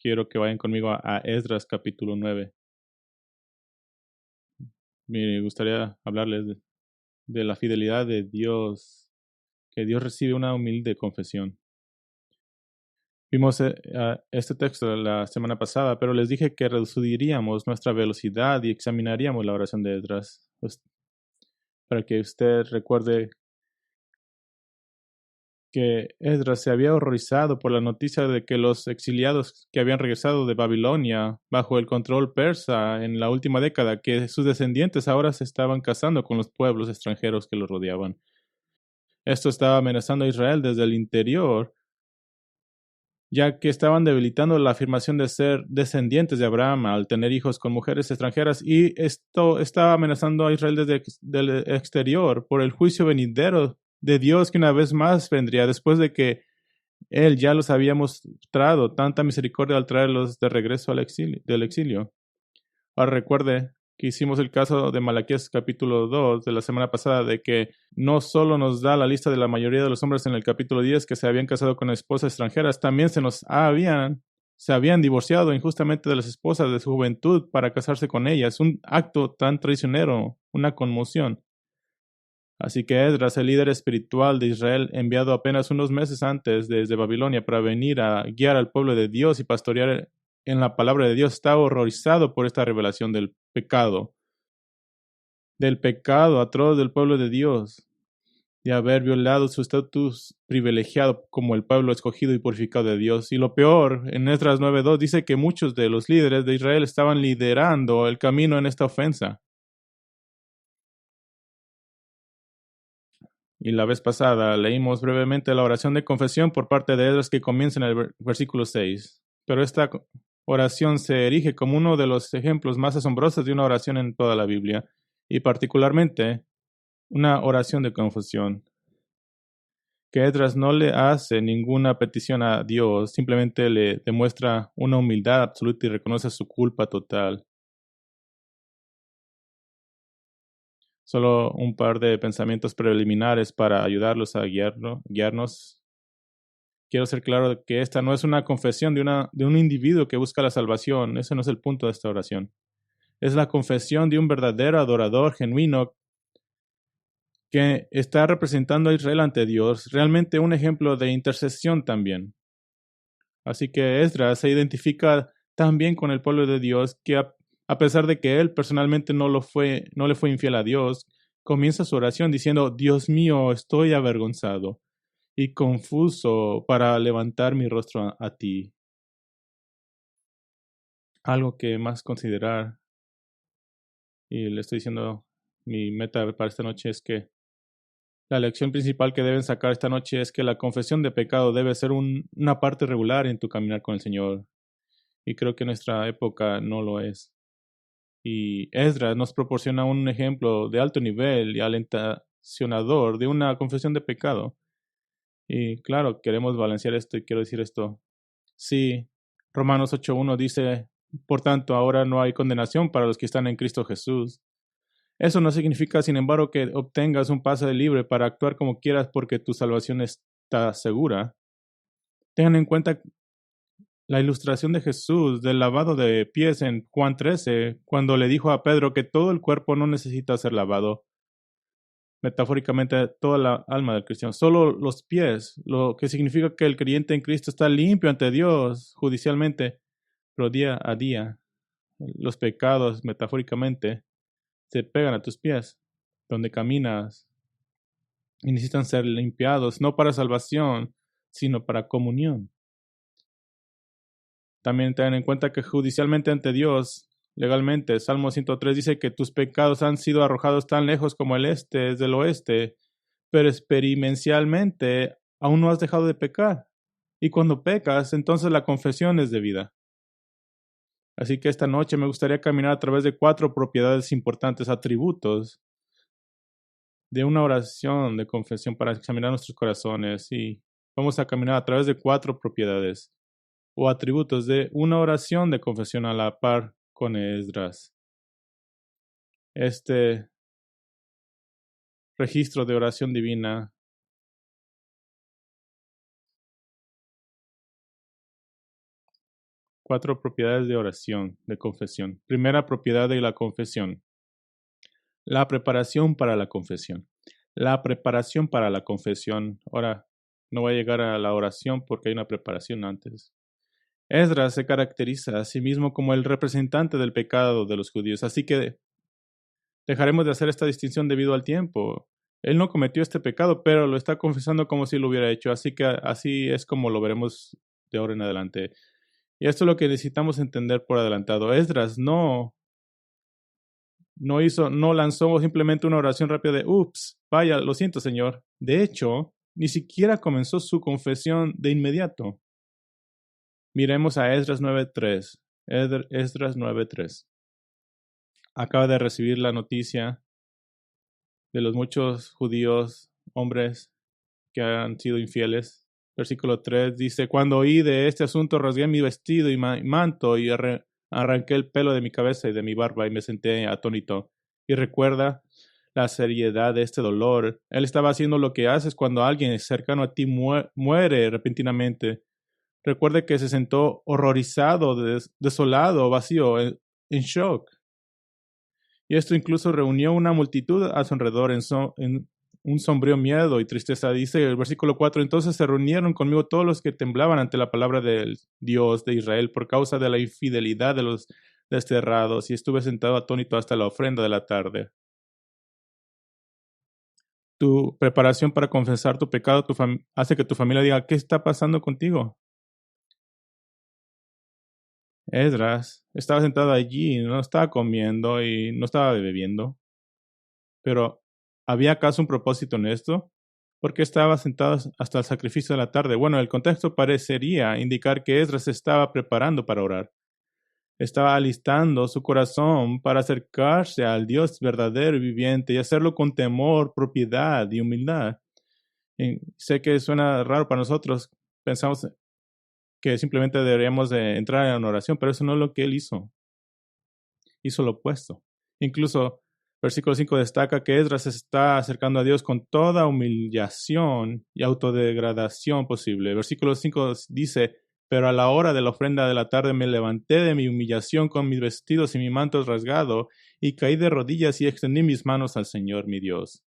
quiero que vayan conmigo a Esdras capítulo 9. Me gustaría hablarles de la fidelidad de Dios, que Dios recibe una humilde confesión. Vimos este texto la semana pasada, pero les dije que reduciríamos nuestra velocidad y examinaríamos la oración de Esdras, para que usted recuerde que Esdras se había horrorizado por la noticia de que los exiliados que habían regresado de Babilonia bajo el control persa en la última década, que sus descendientes ahora se estaban casando con los pueblos extranjeros que los rodeaban. Esto estaba amenazando a Israel desde el interior, ya que estaban debilitando la afirmación de ser descendientes de Abraham al tener hijos con mujeres extranjeras, y esto estaba amenazando a Israel desde el exterior por el juicio venidero de Dios que una vez más vendría después de que Él ya los había mostrado tanta misericordia al traerlos de regreso del exilio. Ahora recuerde que hicimos el caso de Malaquías capítulo 2 de la semana pasada, de que no solo nos da la lista de la mayoría de los hombres en el capítulo 10 que se habían casado con esposas extranjeras, también se habían divorciado injustamente de las esposas de su juventud para casarse con ellas. Un acto tan traicionero, una conmoción. Así que Esdras, el líder espiritual de Israel, enviado apenas unos meses antes desde Babilonia para venir a guiar al pueblo de Dios y pastorear en la palabra de Dios, está horrorizado por esta revelación del pecado atroz del pueblo de Dios, de haber violado su estatus privilegiado como el pueblo escogido y purificado de Dios. Y lo peor, en Esdras 9:2 dice que muchos de los líderes de Israel estaban liderando el camino en esta ofensa. Y la vez pasada leímos brevemente la oración de confesión por parte de Esdras que comienza en el versículo 6. Pero esta oración se erige como uno de los ejemplos más asombrosos de una oración en toda la Biblia, y particularmente una oración de confesión, que Esdras no le hace ninguna petición a Dios, simplemente le demuestra una humildad absoluta y reconoce su culpa total. Solo un par de pensamientos preliminares para ayudarlos a guiarnos. Quiero ser claro de que esta no es una confesión de un individuo que busca la salvación. Ese no es el punto de esta oración. Es la confesión de un verdadero adorador genuino que está representando a Israel ante Dios, realmente un ejemplo de intercesión también. Así que Esdras se identifica tan bien con el pueblo de Dios que a pesar de que él personalmente no le fue infiel a Dios, comienza su oración diciendo: Dios mío, estoy avergonzado y confuso para levantar mi rostro a ti. Algo que más considerar, y le estoy diciendo, mi meta para esta noche es que la lección principal que deben sacar esta noche es que la confesión de pecado debe ser una parte regular en tu caminar con el Señor. Y creo que nuestra época no lo es. Y Esdras nos proporciona un ejemplo de alto nivel y alentacionador de una confesión de pecado. Y claro, queremos balancear esto y quiero decir esto. Sí, Romanos 8:1 dice: por tanto, ahora no hay condenación para los que están en Cristo Jesús. Eso no significa, sin embargo, que obtengas un pase libre para actuar como quieras porque tu salvación está segura. Tengan en cuenta la ilustración de Jesús del lavado de pies en Juan 13, cuando le dijo a Pedro que todo el cuerpo no necesita ser lavado, metafóricamente toda la alma del cristiano, solo los pies, lo que significa que el creyente en Cristo está limpio ante Dios judicialmente, pero día a día los pecados, metafóricamente, se pegan a tus pies, donde caminas, y necesitan ser limpiados, no para salvación, sino para comunión. También ten en cuenta que judicialmente ante Dios, legalmente, Salmo 103 dice que tus pecados han sido arrojados tan lejos como el este es del oeste, pero experiencialmente aún no has dejado de pecar. Y cuando pecas, entonces la confesión es debida. Así que esta noche me gustaría caminar a través de 4 propiedades importantes, atributos de una oración de confesión para examinar nuestros corazones, y vamos a caminar a través de 4 propiedades o atributos de una oración de confesión a la par con Esdras. Este registro de oración divina 4 propiedades de oración, de confesión. Primera propiedad de la confesión. La preparación para la confesión. La preparación para la confesión. Ahora, no voy a llegar a la oración porque hay una preparación antes. Esdras se caracteriza a sí mismo como el representante del pecado de los judíos, así que dejaremos de hacer esta distinción debido al tiempo. Él no cometió este pecado, pero lo está confesando como si lo hubiera hecho, así que así es como lo veremos de ahora en adelante. Y esto es lo que necesitamos entender por adelantado. Esdras no lanzó simplemente una oración rápida de, ups, vaya, lo siento, Señor. De hecho, ni siquiera comenzó su confesión de inmediato. Miremos a Esdras 9.3. Esdras 9.3. Acaba de recibir la noticia de los muchos judíos, hombres que han sido infieles. Versículo 3 dice, cuando oí de este asunto rasgué mi vestido y manto y arranqué el pelo de mi cabeza y de mi barba y me senté atónito. Y recuerda la seriedad de este dolor. Él estaba haciendo lo que haces cuando alguien cercano a ti muere repentinamente. Recuerde que se sentó horrorizado, desolado, vacío, en shock. Y esto incluso reunió una multitud a su alrededor en un sombrío miedo y tristeza. Dice el versículo 4, entonces se reunieron conmigo todos los que temblaban ante la palabra del Dios de Israel por causa de la infidelidad de los desterrados, y estuve sentado atónito hasta la ofrenda de la tarde. Tu preparación para confesar tu pecado hace que tu familia diga, ¿qué está pasando contigo? Esdras estaba sentado allí, no estaba comiendo y no estaba bebiendo. Pero, ¿había acaso un propósito en esto? ¿Por qué estaba sentado hasta el sacrificio de la tarde? Bueno, el contexto parecería indicar que Esdras se estaba preparando para orar. Estaba alistando su corazón para acercarse al Dios verdadero y viviente y hacerlo con temor, propiedad y humildad. Y sé que suena raro para nosotros. Pensamos que simplemente deberíamos de entrar en oración, pero eso no es lo que él hizo. Hizo lo opuesto. Incluso versículo 5 destaca que Esdras se está acercando a Dios con toda humillación y autodegradación posible. Versículo 5 dice, pero a la hora de la ofrenda de la tarde me levanté de mi humillación con mis vestidos y mi manto rasgado y caí de rodillas y extendí mis manos al Señor mi Dios.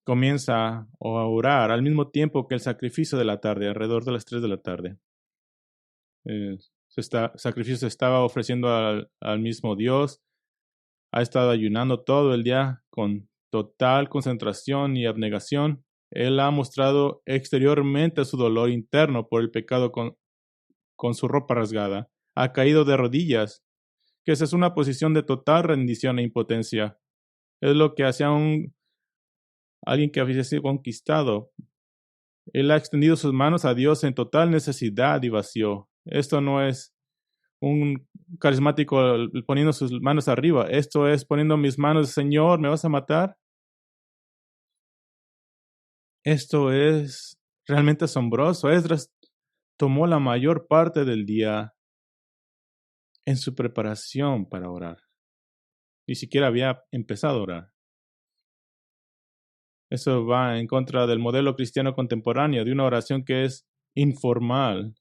Comienza a orar al mismo tiempo que el sacrificio de la tarde, alrededor de las 3 de la tarde. Sacrificio se estaba ofreciendo al mismo Dios. Ha estado ayunando todo el día con total concentración y abnegación. Él ha mostrado exteriormente su dolor interno por el pecado con su ropa rasgada. Ha caído de rodillas, que esa es una posición de total rendición e impotencia. Es lo que hacía alguien que había sido conquistado. Él ha extendido sus manos a Dios en total necesidad y vacío. Esto no es un carismático poniendo sus manos arriba. Esto es poniendo mis manos, Señor, ¿me vas a matar? Esto es realmente asombroso. Esdras tomó la mayor parte del día en su preparación para orar. Ni siquiera había empezado a orar. Eso va en contra del modelo cristiano contemporáneo, de una oración que es informal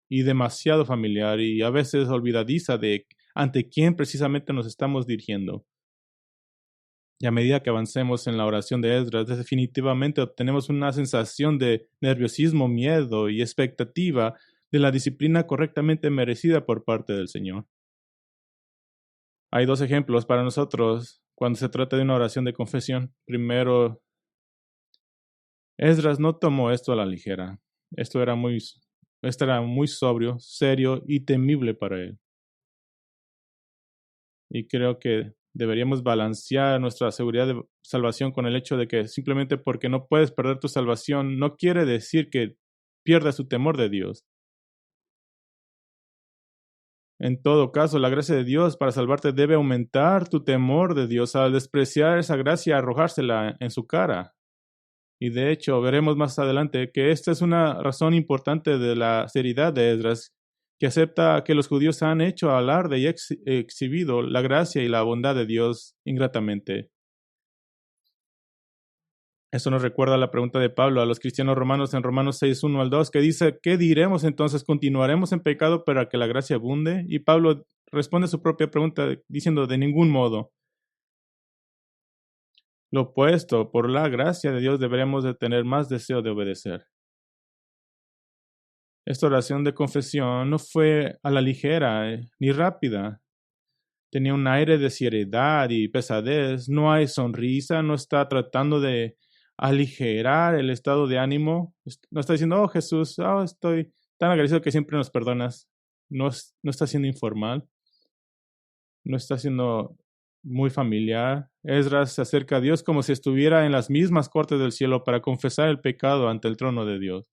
y demasiado familiar y a veces olvidadiza de ante quién precisamente nos estamos dirigiendo. Y a medida que avancemos en la oración de Esdras, definitivamente obtenemos una sensación de nerviosismo, miedo y expectativa de la disciplina correctamente merecida por parte del Señor. Hay 2 ejemplos para nosotros cuando se trata de una oración de confesión. Primero, Esdras no tomó esto a la ligera. Esto era muy sobrio, serio y temible para él. Y creo que deberíamos balancear nuestra seguridad de salvación con el hecho de que simplemente porque no puedes perder tu salvación no quiere decir que pierdas tu temor de Dios. En todo caso, la gracia de Dios para salvarte debe aumentar tu temor de Dios al despreciar esa gracia y arrojársela en su cara. Y de hecho, veremos más adelante que esta es una razón importante de la seriedad de Esdras, que acepta que los judíos han hecho alarde y exhibido la gracia y la bondad de Dios ingratamente. Esto nos recuerda la pregunta de Pablo a los cristianos romanos en Romanos 6, 1 al 2, que dice, ¿qué diremos entonces? ¿Continuaremos en pecado para que la gracia abunde? Y Pablo responde su propia pregunta diciendo, de ningún modo. Lo opuesto, por la gracia de Dios deberemos de tener más deseo de obedecer. Esta oración de confesión no fue a la ligera ni rápida. Tenía un aire de seriedad y pesadez. No hay sonrisa, no está tratando de aligerar el estado de ánimo. No está diciendo, oh Jesús, estoy tan agradecido que siempre nos perdonas. No está siendo informal. No está siendo muy familiar. Esdras se acerca a Dios como si estuviera en las mismas cortes del cielo para confesar el pecado ante el trono de Dios.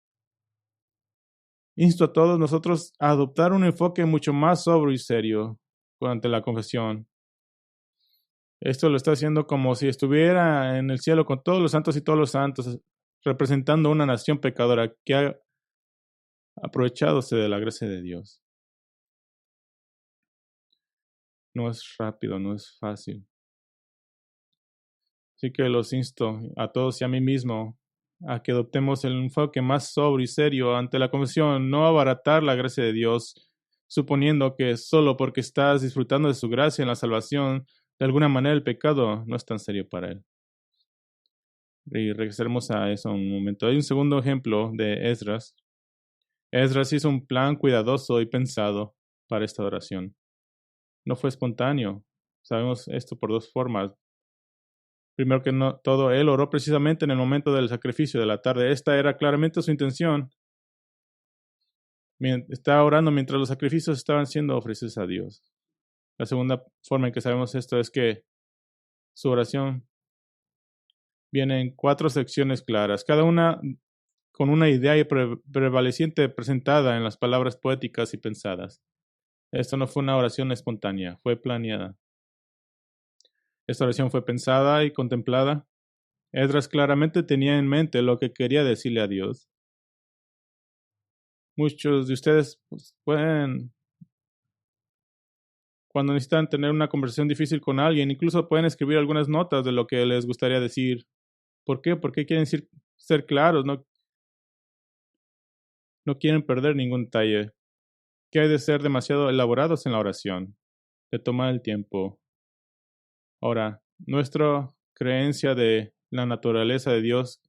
Insto a todos nosotros a adoptar un enfoque mucho más sobrio y serio ante la confesión. Esto lo está haciendo como si estuviera en el cielo con todos los santos y todos los santos, representando una nación pecadora que ha aprovechadose de la gracia de Dios. No es rápido, no es fácil. Así que los insto a todos y a mí mismo a que adoptemos el enfoque más sobrio y serio ante la confesión, no abaratar la gracia de Dios, suponiendo que solo porque estás disfrutando de su gracia en la salvación, de alguna manera el pecado no es tan serio para él. Y regresaremos a eso un momento. Hay un segundo ejemplo de Esdras. Esdras hizo un plan cuidadoso y pensado para esta oración. No fue espontáneo. Sabemos esto por dos formas. Primero que todo, él oró precisamente en el momento del sacrificio de la tarde. Esta era claramente su intención. Estaba orando mientras los sacrificios estaban siendo ofrecidos a Dios. La segunda forma en que sabemos esto es que su oración viene en 4 secciones claras, cada una con una idea prevaleciente presentada en las palabras poéticas y pensadas. Esto no fue una oración espontánea, fue planeada. Esta oración fue pensada y contemplada. Esdras claramente tenía en mente lo que quería decirle a Dios. Muchos de ustedes pueden, cuando necesitan tener una conversación difícil con alguien, incluso pueden escribir algunas notas de lo que les gustaría decir. ¿Por qué? Porque quieren ser claros, no quieren perder ningún detalle. Que hay de ser demasiado elaborados en la oración, de tomar el tiempo. Ahora, nuestra creencia de la naturaleza de Dios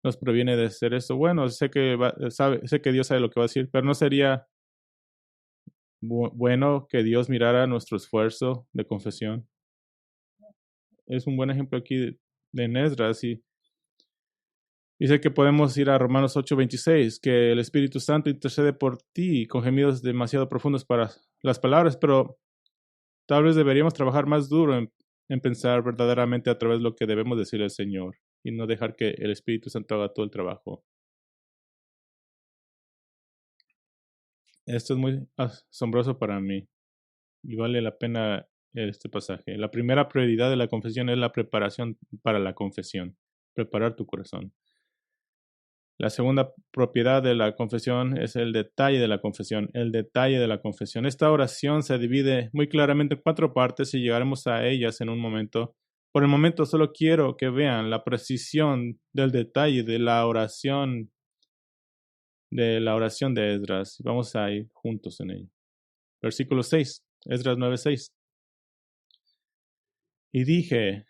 nos proviene de ser esto. Bueno, sé que Dios sabe lo que va a decir, pero no sería bueno que Dios mirara nuestro esfuerzo de confesión. Es un buen ejemplo aquí de Esdras y dice que podemos ir a Romanos 8:26, que el Espíritu Santo intercede por ti con gemidos demasiado profundos para las palabras, pero tal vez deberíamos trabajar más duro en pensar verdaderamente a través de lo que debemos decirle al Señor y no dejar que el Espíritu Santo haga todo el trabajo. Esto es muy asombroso para mí y vale la pena este pasaje. La primera prioridad de la confesión es la preparación para la confesión, preparar tu corazón. La segunda propiedad de la confesión es el detalle de la confesión, el detalle de la confesión. Esta oración se divide muy claramente en 4 partes y llegaremos a ellas en un momento. Por el momento solo quiero que vean la precisión del detalle de la oración de Esdras. Vamos a ir juntos en ello. Versículo 6, Esdras 9:6. Y dije,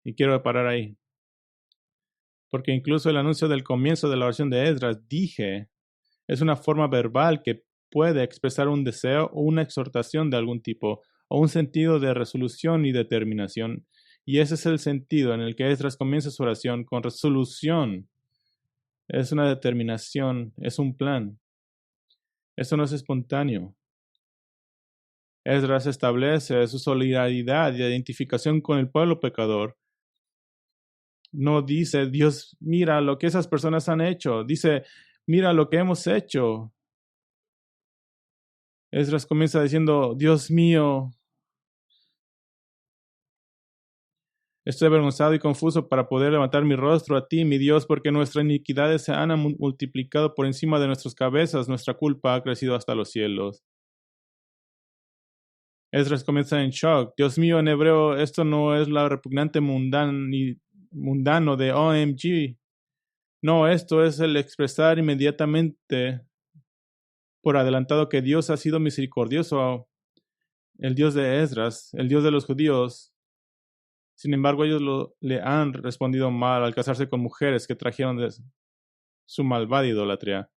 y quiero parar ahí, porque incluso el anuncio del comienzo de la oración de Esdras, dije, es una forma verbal que puede expresar un deseo o una exhortación de algún tipo, o un sentido de resolución y determinación. Y ese es el sentido en el que Esdras comienza su oración con resolución. Es una determinación, es un plan. Eso no es espontáneo. Esdras establece su solidaridad y identificación con el pueblo pecador. No dice, Dios, mira lo que esas personas han hecho. Dice, mira lo que hemos hecho. Esdras comienza diciendo, Dios mío, estoy avergonzado y confuso para poder levantar mi rostro a ti, mi Dios, porque nuestras iniquidades se han multiplicado por encima de nuestras cabezas, nuestra culpa ha crecido hasta los cielos. Esdras comienza en shock. Dios mío, en hebreo, esto no es la repugnante mundano de OMG. No, esto es el expresar inmediatamente por adelantado que Dios ha sido misericordioso, el Dios de Esdras, el Dios de los judíos. Sin embargo, ellos le han respondido mal al casarse con mujeres que trajeron de su malvada idolatría.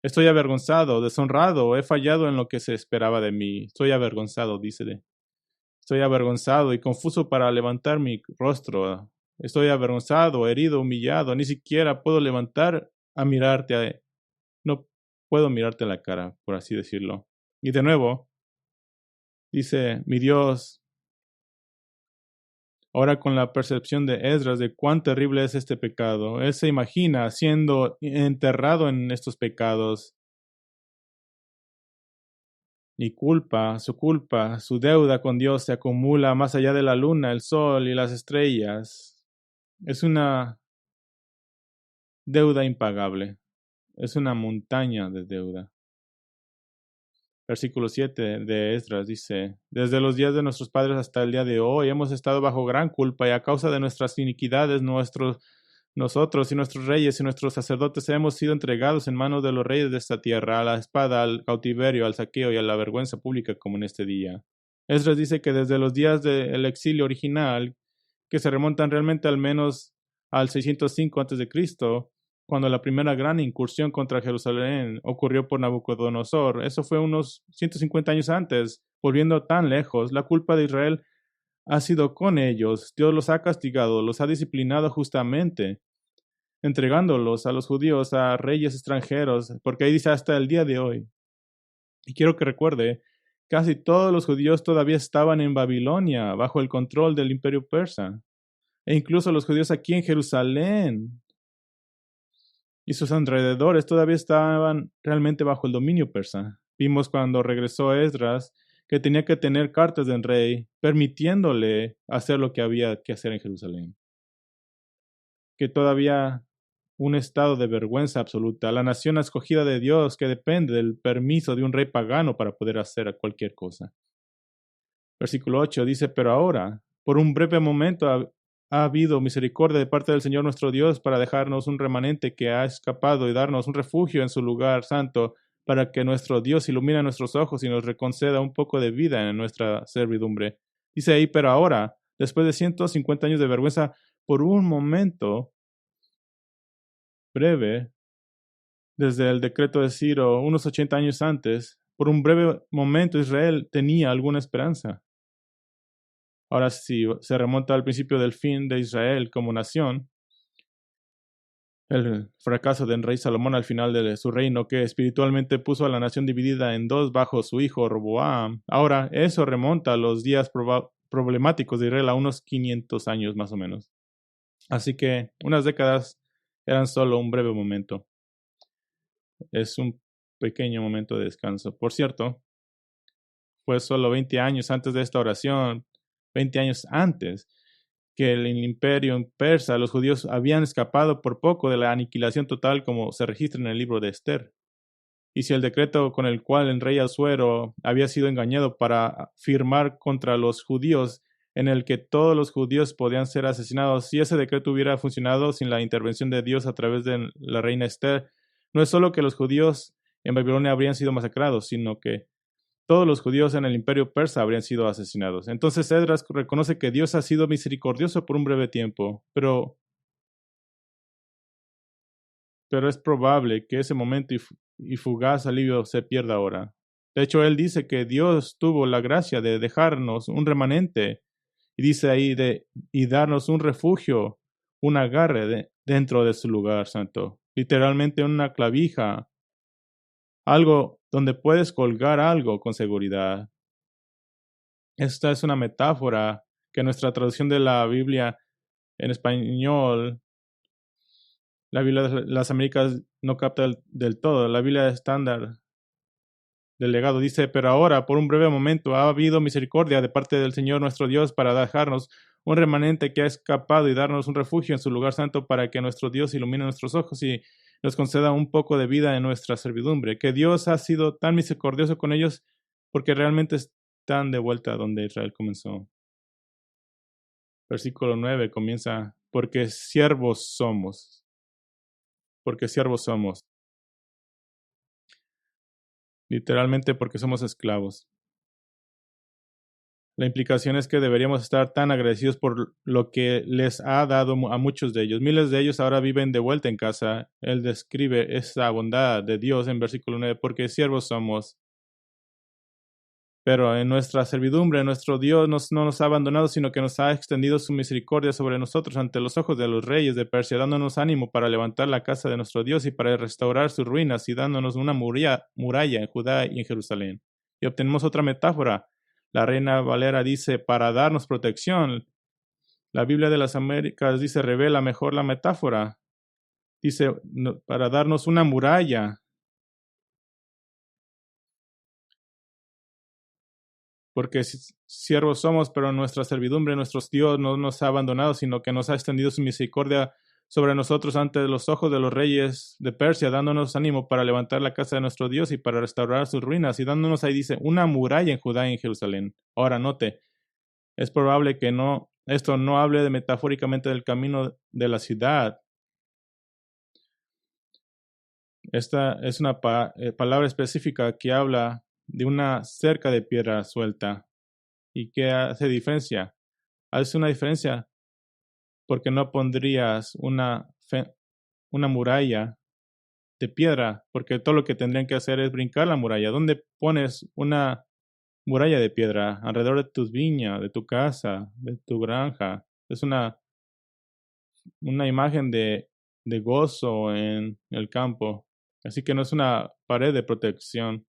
Estoy avergonzado, deshonrado, he fallado en lo que se esperaba de mí. Estoy avergonzado, dice. Estoy avergonzado y confuso para levantar mi rostro. Estoy avergonzado, herido, humillado. Ni siquiera puedo levantar a mirarte. No puedo mirarte a la cara, por así decirlo. Y de nuevo, dice, mi Dios, ahora con la percepción de Esdras de cuán terrible es este pecado, él se imagina siendo enterrado en estos pecados. Y culpa, su deuda con Dios se acumula más allá de la luna, el sol y las estrellas. Es una deuda impagable. Es una montaña de deuda. Versículo 7 de Esdras dice, desde los días de nuestros padres hasta el día de hoy hemos estado bajo gran culpa y a causa de nuestras iniquidades nosotros y nuestros reyes y nuestros sacerdotes hemos sido entregados en manos de los reyes de esta tierra, a la espada, al cautiverio, al saqueo y a la vergüenza pública como en este día. Esdras dice que desde los días del exilio original, que se remontan realmente al menos al 605 a.C., cuando la primera gran incursión contra Jerusalén ocurrió por Nabucodonosor. Eso fue unos 150 años antes. Volviendo tan lejos, la culpa de Israel ha sido con ellos. Dios los ha castigado, los ha disciplinado justamente, entregándolos a los judíos, a reyes extranjeros, porque ahí dice hasta el día de hoy. Y quiero que recuerde, casi todos los judíos todavía estaban en Babilonia, bajo el control del imperio persa. E incluso los judíos aquí en Jerusalén y sus alrededores todavía estaban realmente bajo el dominio persa. Vimos cuando regresó Esdras que tenía que tener cartas del rey permitiéndole hacer lo que había que hacer en Jerusalén. Que todavía un estado de vergüenza absoluta, la nación escogida de Dios que depende del permiso de un rey pagano para poder hacer cualquier cosa. Versículo 8 dice, pero ahora, por un breve momento ha habido misericordia de parte del Señor nuestro Dios para dejarnos un remanente que ha escapado y darnos un refugio en su lugar santo para que nuestro Dios ilumine nuestros ojos y nos reconceda un poco de vida en nuestra servidumbre. Dice ahí, pero ahora, después de 150 años de vergüenza, por un momento breve, desde el decreto de Ciro, unos 80 años antes, por un breve momento Israel tenía alguna esperanza. Ahora, si se remonta al principio del fin de Israel como nación, el fracaso del rey Salomón al final de su reino, que espiritualmente puso a la nación dividida en dos bajo su hijo Roboam. Ahora, eso remonta a los días problemáticos de Israel a unos 500 años más o menos. Así que unas décadas eran solo un breve momento. Es un pequeño momento de descanso. Por cierto, fue solo 20 años antes de esta oración, 20 años antes, que el imperio persa, los judíos habían escapado por poco de la aniquilación total como se registra en el libro de Esther. Y si el decreto con el cual el rey Asuero había sido engañado para firmar contra los judíos, en el que todos los judíos podían ser asesinados, si ese decreto hubiera funcionado sin la intervención de Dios a través de la reina Esther, no es solo que los judíos en Babilonia habrían sido masacrados, sino que todos los judíos en el imperio persa habrían sido asesinados. Entonces Esdras reconoce que Dios ha sido misericordioso por un breve tiempo, pero es probable que ese momento y fugaz alivio se pierda ahora. De hecho, él dice que Dios tuvo la gracia de dejarnos un remanente, y dice ahí y darnos un refugio, un agarre dentro de su lugar santo, literalmente una clavija, algo donde puedes colgar algo con seguridad. Esta es una metáfora que nuestra traducción de la Biblia en español, la Biblia de las Américas, no capta del todo. La Biblia estándar del legado dice, pero ahora, por un breve momento, ha habido misericordia de parte del Señor nuestro Dios para dejarnos un remanente que ha escapado y darnos un refugio en su lugar santo para que nuestro Dios ilumine nuestros ojos y nos conceda un poco de vida en nuestra servidumbre. Que Dios ha sido tan misericordioso con ellos porque realmente están de vuelta donde Israel comenzó. Versículo 9 comienza porque siervos somos. Porque siervos somos. Literalmente porque somos esclavos. La implicación es que deberíamos estar tan agradecidos por lo que les ha dado a muchos de ellos. Miles de ellos ahora viven de vuelta en casa. Él describe esa bondad de Dios en versículo 9, porque siervos somos. Pero en nuestra servidumbre, nuestro Dios no nos ha abandonado, sino que nos ha extendido su misericordia sobre nosotros ante los ojos de los reyes de Persia, dándonos ánimo para levantar la casa de nuestro Dios y para restaurar sus ruinas y dándonos una muralla en Judá y en Jerusalén. Y obtenemos otra metáfora. La Reina Valera dice, para darnos protección. La Biblia de las Américas dice, revela mejor la metáfora. Dice, para darnos una muralla. Porque siervos somos, pero nuestra servidumbre, nuestro Dios no nos ha abandonado, sino que nos ha extendido su misericordia sobre nosotros ante los ojos de los reyes de Persia, dándonos ánimo para levantar la casa de nuestro Dios y para restaurar sus ruinas, y dándonos, ahí dice, una muralla en Judá y en Jerusalén. Ahora, note, es probable que esto no hable metafóricamente del camino de la ciudad. Esta es una palabra específica que habla de una cerca de piedra suelta. ¿Y qué hace diferencia? Hace una diferencia porque no pondrías una muralla de piedra, porque todo lo que tendrían que hacer es brincar la muralla. ¿Dónde pones una muralla de piedra? Alrededor de tus viñas, de tu casa, de tu granja. Es una imagen de gozo en el campo. Así que no es una pared de protección,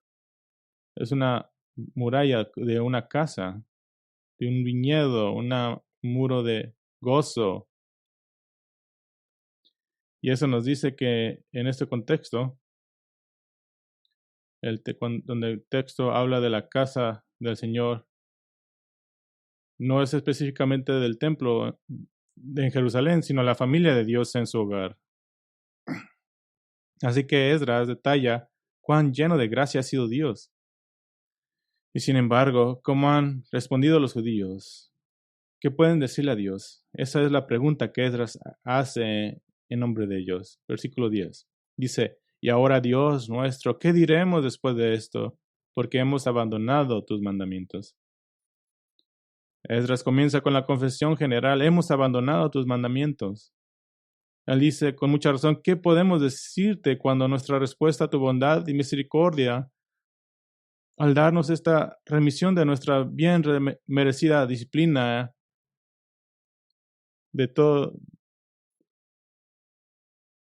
es una muralla de una casa, de un viñedo, un muro de gozo. Y eso nos dice que en este contexto, donde el texto habla de la casa del Señor, no es específicamente del templo en Jerusalén, sino la familia de Dios en su hogar. Así que Esdras detalla cuán lleno de gracia ha sido Dios. Y sin embargo, ¿cómo han respondido los judíos? ¿Qué pueden decirle a Dios? Esa es la pregunta que Esdras hace en nombre de ellos. Versículo 10. Dice, y ahora Dios nuestro, ¿qué diremos después de esto? Porque hemos abandonado tus mandamientos. Esdras comienza con la confesión general, hemos abandonado tus mandamientos. Él dice con mucha razón, ¿qué podemos decirte cuando nuestra respuesta a tu bondad y misericordia, al darnos esta remisión de nuestra bien merecida disciplina, de todo,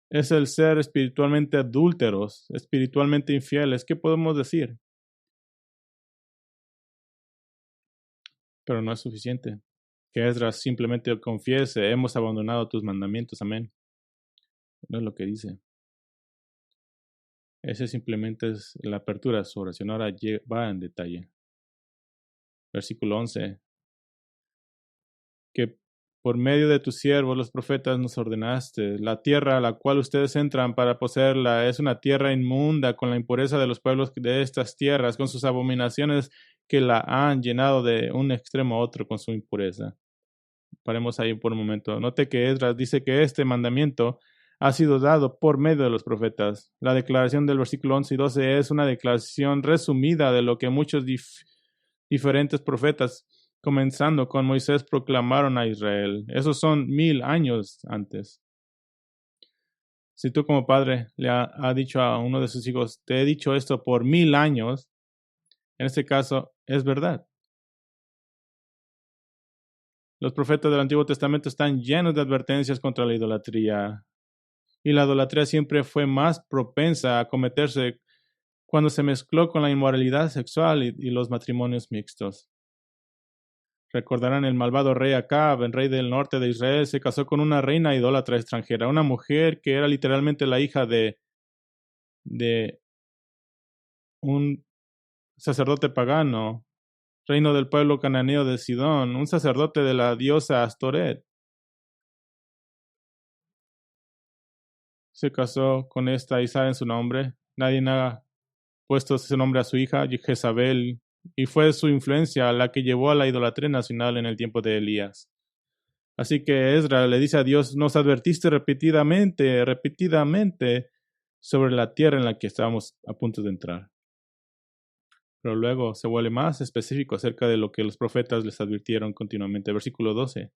es el ser espiritualmente adúlteros, espiritualmente infieles? ¿Qué podemos decir? Pero no es suficiente. Que Esdras simplemente confiese, hemos abandonado tus mandamientos, amén. No es lo que dice. Ese simplemente es la apertura de su oración. Ahora va en detalle. Versículo 11. Que por medio de tus siervos los profetas nos ordenaste. La tierra a la cual ustedes entran para poseerla es una tierra inmunda, con la impureza de los pueblos de estas tierras, con sus abominaciones que la han llenado de un extremo a otro con su impureza. Paremos ahí por un momento. Note que Esdras dice que este mandamiento ha sido dado por medio de los profetas. La declaración del versículo 11 y 12 es una declaración resumida de lo que muchos diferentes profetas, comenzando con Moisés, proclamaron a Israel. Esos son 1000 años antes. Si tú como padre le ha dicho a uno de sus hijos, te he dicho esto por 1000 años, en este caso es verdad. Los profetas del Antiguo Testamento están llenos de advertencias contra la idolatría. Y la idolatría siempre fue más propensa a cometerse cuando se mezcló con la inmoralidad sexual y los matrimonios mixtos. Recordarán el malvado rey Acab, el rey del norte de Israel, se casó con una reina idólatra extranjera, una mujer que era literalmente la hija de un sacerdote pagano, reino del pueblo cananeo de Sidón, un sacerdote de la diosa Astoret. Se casó con esta y saben su nombre. Nadie ha puesto ese nombre a su hija, Jezabel, y fue su influencia la que llevó a la idolatría nacional en el tiempo de Elías. Así que Ezra le dice a Dios, nos advertiste repetidamente sobre la tierra en la que estábamos a punto de entrar. Pero luego se vuelve más específico acerca de lo que los profetas les advirtieron continuamente. Versículo 12.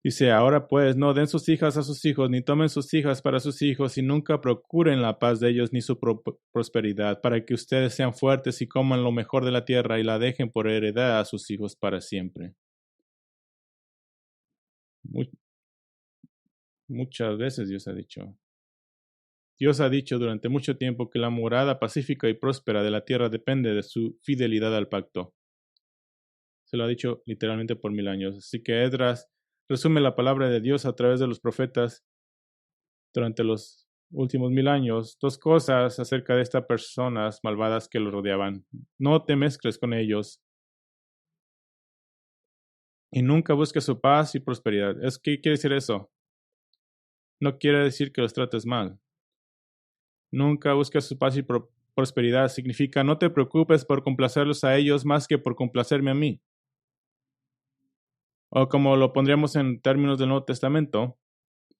Dice, ahora pues, no den sus hijas a sus hijos, ni tomen sus hijas para sus hijos, y nunca procuren la paz de ellos ni su prosperidad, para que ustedes sean fuertes y coman lo mejor de la tierra y la dejen por heredad a sus hijos para siempre. Muchas veces Dios ha dicho durante mucho tiempo que la morada pacífica y próspera de la tierra depende de su fidelidad al pacto. Se lo ha dicho literalmente por 1000 años. Así que Esdras resume la palabra de Dios a través de los profetas durante los últimos 1000 años. 2 cosas acerca de estas personas malvadas que lo rodeaban. No te mezcles con ellos. Y nunca busques su paz y prosperidad. ¿Qué quiere decir eso? No quiere decir que los trates mal. Nunca busques su paz y prosperidad. Significa no te preocupes por complacerlos a ellos más que por complacerme a mí. O como lo pondríamos en términos del Nuevo Testamento,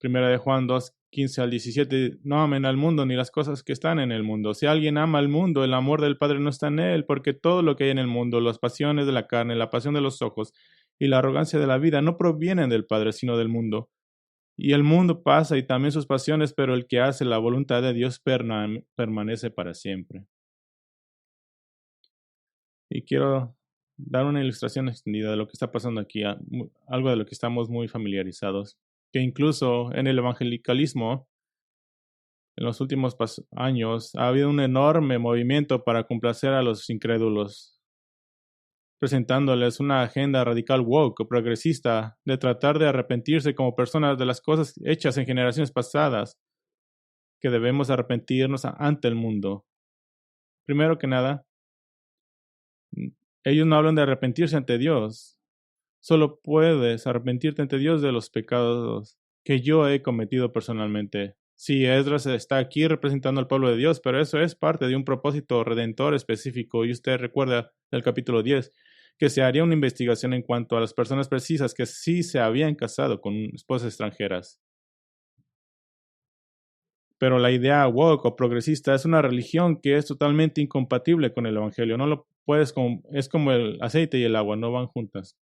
1 de Juan 2, 15 al 17, no amen al mundo ni las cosas que están en el mundo. Si alguien ama al mundo, el amor del Padre no está en él, porque todo lo que hay en el mundo, las pasiones de la carne, la pasión de los ojos y la arrogancia de la vida, no provienen del Padre, sino del mundo. Y el mundo pasa y también sus pasiones, pero el que hace la voluntad de Dios permanece para siempre. Y quiero dar una ilustración extendida de lo que está pasando aquí, algo de lo que estamos muy familiarizados, que incluso en el evangelicalismo, en los últimos años, ha habido un enorme movimiento para complacer a los incrédulos, presentándoles una agenda radical woke o progresista de tratar de arrepentirse como personas de las cosas hechas en generaciones pasadas, que debemos arrepentirnos ante el mundo. Primero que nada, ellos no hablan de arrepentirse ante Dios. Solo puedes arrepentirte ante Dios de los pecados que yo he cometido personalmente. Sí, Esdras está aquí representando al pueblo de Dios, pero eso es parte de un propósito redentor específico. Y usted recuerda del capítulo 10 que se haría una investigación en cuanto a las personas precisas que sí se habían casado con esposas extranjeras. Pero la idea woke o progresista es una religión que es totalmente incompatible con el evangelio. No lo puedes, es como el aceite y el agua, no van juntas.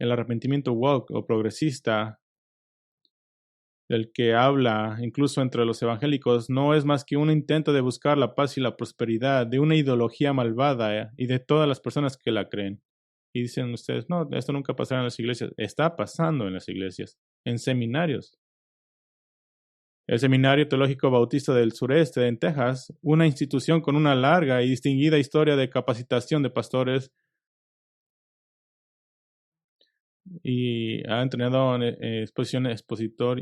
El arrepentimiento woke o progresista del que habla incluso entre los evangélicos no es más que un intento de buscar la paz y la prosperidad de una ideología malvada y de todas las personas que la creen. Y dicen ustedes, no, esto nunca pasará en las iglesias. Está pasando en las iglesias, en seminarios. El Seminario Teológico Bautista del Sureste, en Texas, una institución con una larga y distinguida historia de capacitación de pastores y ha entrenado en exposición expositiva.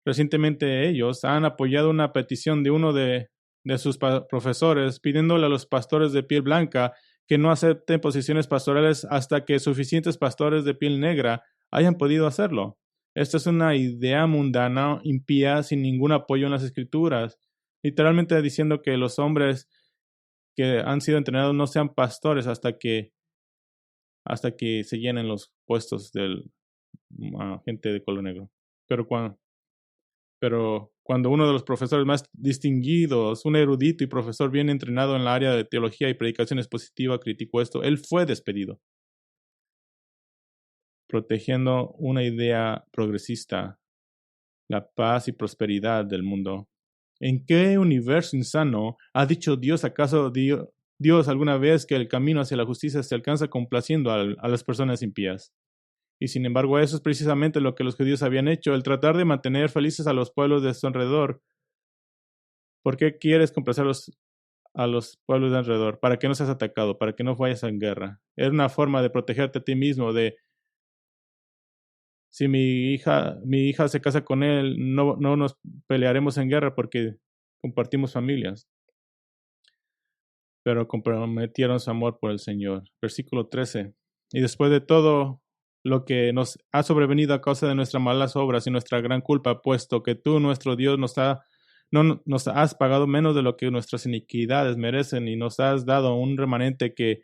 Recientemente ellos han apoyado una petición de uno de sus profesores pidiéndole a los pastores de piel blanca que no acepten posiciones pastorales hasta que suficientes pastores de piel negra hayan podido hacerlo. Esta es una idea mundana, impía, sin ningún apoyo en las escrituras, literalmente diciendo que los hombres que han sido entrenados no sean pastores hasta que se llenen los puestos de gente de color negro. Pero cuando uno de los profesores más distinguidos, un erudito y profesor bien entrenado en la área de teología y predicación expositiva, criticó esto, él fue despedido, protegiendo una idea progresista, la paz y prosperidad del mundo. ¿En qué universo insano ha dicho Dios acaso Dios alguna vez que el camino hacia la justicia se alcanza complaciendo a las personas impías? Y sin embargo, eso es precisamente lo que los judíos habían hecho, el tratar de mantener felices a los pueblos de su alrededor. ¿Por qué quieres complacer a los pueblos de alrededor? Para que no seas atacado, para que no vayas en guerra. Es una forma de protegerte a ti mismo, de si mi hija se casa con él, no nos pelearemos en guerra porque compartimos familias. Pero comprometieron su amor por el Señor. Versículo 13. Y después de todo lo que nos ha sobrevenido a causa de nuestras malas obras y nuestra gran culpa, puesto que tú, nuestro Dios, no nos has pagado menos de lo que nuestras iniquidades merecen y nos has dado un remanente que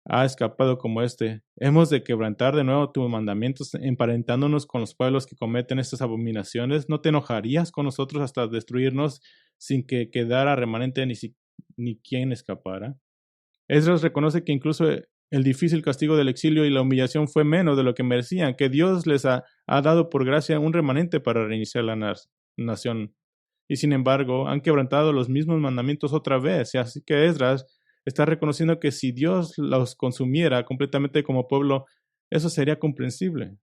ha escapado como este. Hemos de quebrantar de nuevo tus mandamientos, emparentándonos con los pueblos que cometen estas abominaciones. ¿No te enojarías con nosotros hasta destruirnos sin que quedara remanente ni quien escapara? Esdras reconoce que incluso el difícil castigo del exilio y la humillación fue menos de lo que merecían, que Dios les ha dado por gracia un remanente para reiniciar la nación. Y sin embargo, han quebrantado los mismos mandamientos otra vez. Y así que Esdras está reconociendo que si Dios los consumiera completamente como pueblo, eso sería comprensible.